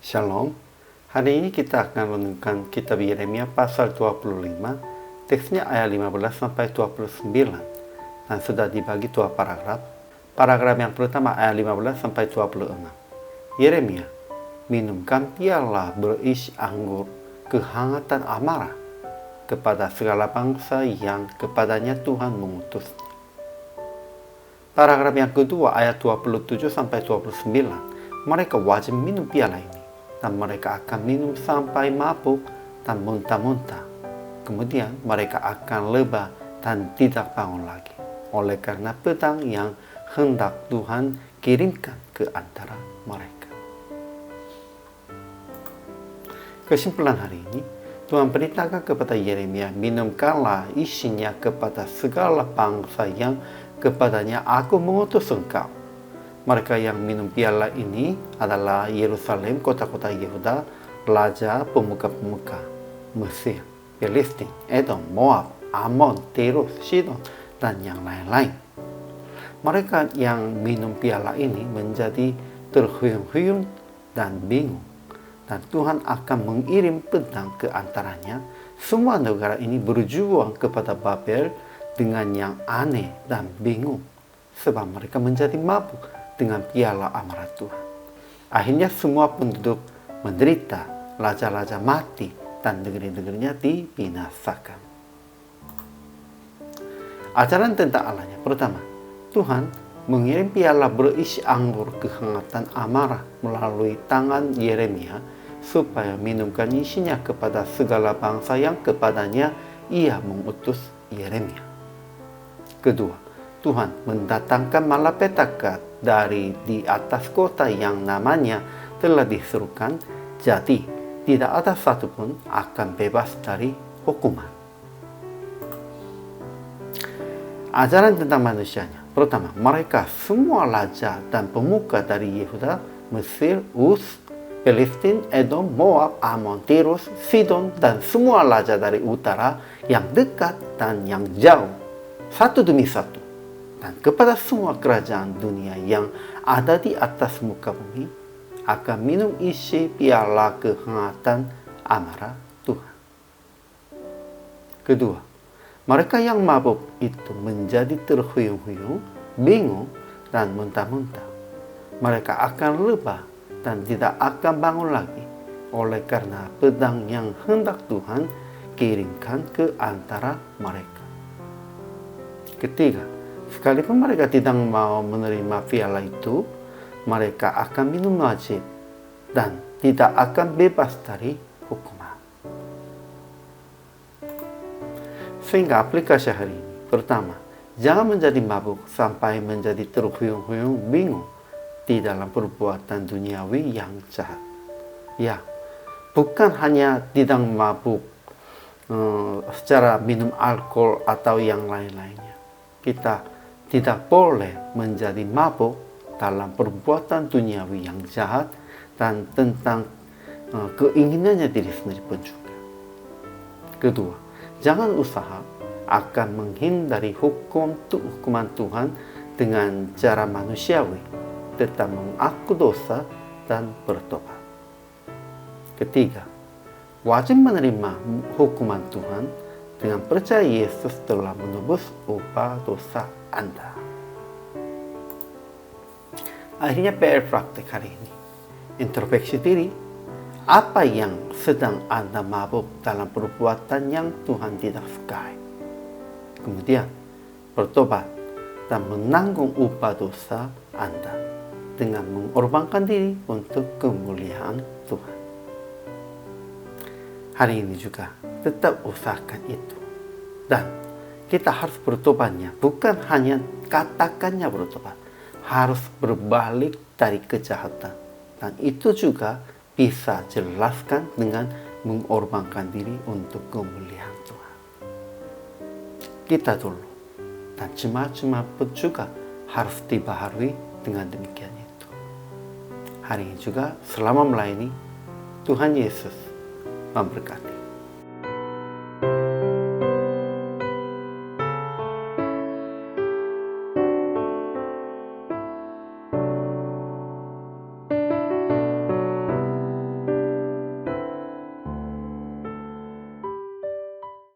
Shalom. Hari ini kita akan renungkan kitab Yeremia pasal 25, teksnya ayat 15 sampai 29, dan sudah dibagi dua paragraf. Paragraf yang pertama ayat 15 sampai 26. Yeremia, minumkan piala berisi anggur kehangatan amarah kepada segala bangsa yang kepadanya Tuhan mengutusnya. Paragraf yang kedua ayat 27 sampai 29, mereka wajib minum piala ini, dan mereka akan minum sampai mabuk dan muntah-muntah. Kemudian mereka akan lebah dan tidak bangun lagi, oleh karena pedang yang hendak Tuhan kirimkan ke antara mereka. Kesimpulan hari ini, Tuhan perintahkan kepada Yeremia, minumkanlah isinya kepada segala bangsa yang kepadanya aku mengutus engkau. Mereka yang minum piala ini adalah Yerusalem, kota-kota Yehuda, raja, pemuka-pemuka Mesir, Filistin, Edom, Moab, Ammon, Tirus, Sidon, dan yang lain-lain. Mereka yang minum piala ini menjadi terhuyung-huyung dan bingung, dan Tuhan akan mengirim pedang ke antaranya. Semua negara ini berjuang kepada Babel dengan yang aneh dan bingung, sebab mereka menjadi mabuk dengan piala amarah Tuhan. Akhirnya semua penduduk menderita, raja-raja mati, dan negeri-negerinya dibinasakan. Ajaran tentang Allahnya. Pertama, Tuhan mengirim piala berisi anggur kehangatan amarah melalui tangan Yeremia supaya minumkan isinya kepada segala bangsa yang kepadanya ia mengutus Yeremia. Kedua, Tuhan mendatangkan malapetaka dari di atas kota yang namanya telah diserukan, jadi tidak ada satupun akan bebas dari hukuman. Ajaran tentang manusianya. Pertama, mereka semua raja dan pemuka dari Yehuda, Mesir, Uz, Filistin, Edom, Moab, Ammon, Tirus, Sidon, dan semua raja dari utara yang dekat dan yang jauh, satu demi satu. Dan kepada semua kerajaan dunia yang ada di atas muka bumi akan minum isi piala kehangatan amarah Tuhan. Kedua, mereka yang mabuk itu menjadi terhuyung-huyung, bingung, dan muntah-muntah. Mereka akan lebah dan tidak akan bangun lagi, oleh karena pedang yang hendak Tuhan kirimkan ke antara mereka. Ketiga, sekalipun mereka tidak mau menerima piala itu, mereka akan minum wajib dan tidak akan bebas dari hukuman. Sehingga aplikasi hari ini. Pertama, jangan menjadi mabuk sampai menjadi terhuyung-huyung bingung di dalam perbuatan duniawi yang jahat. Ya, bukan hanya tidak mabuk secara minum alkohol atau yang lain-lainnya. Kita tidak boleh menjadi mabuk dalam perbuatan duniawi yang jahat dan tentang keinginannya diri sendiri pun juga. Kedua, jangan usaha akan menghindari hukuman Tuhan dengan cara manusiawi, tetap mengaku dosa dan bertobat. Ketiga, wajib menerima hukuman Tuhan dengan percaya Yesus telah menebus upah dosa Anda. Akhirnya PR praktik hari ini. Introspeksi diri. Apa yang sedang Anda mabuk dalam perbuatan yang Tuhan tidak sukai? Kemudian bertobat dan menanggung upah dosa Anda dengan mengorbankan diri untuk kemuliaan Tuhan. Hari ini juga tetap usahakan itu. Dan kita harus bertobatnya, bukan hanya katakannya bertobat, harus berbalik dari kejahatan. Dan itu juga bisa jelaskan dengan mengorbankan diri untuk kemuliaan Tuhan. Kita dulu dan jemaat-jemaat pun juga harus dibaharui dengan demikian itu. Hari ini juga selama melayani, Tuhan Yesus memberkati.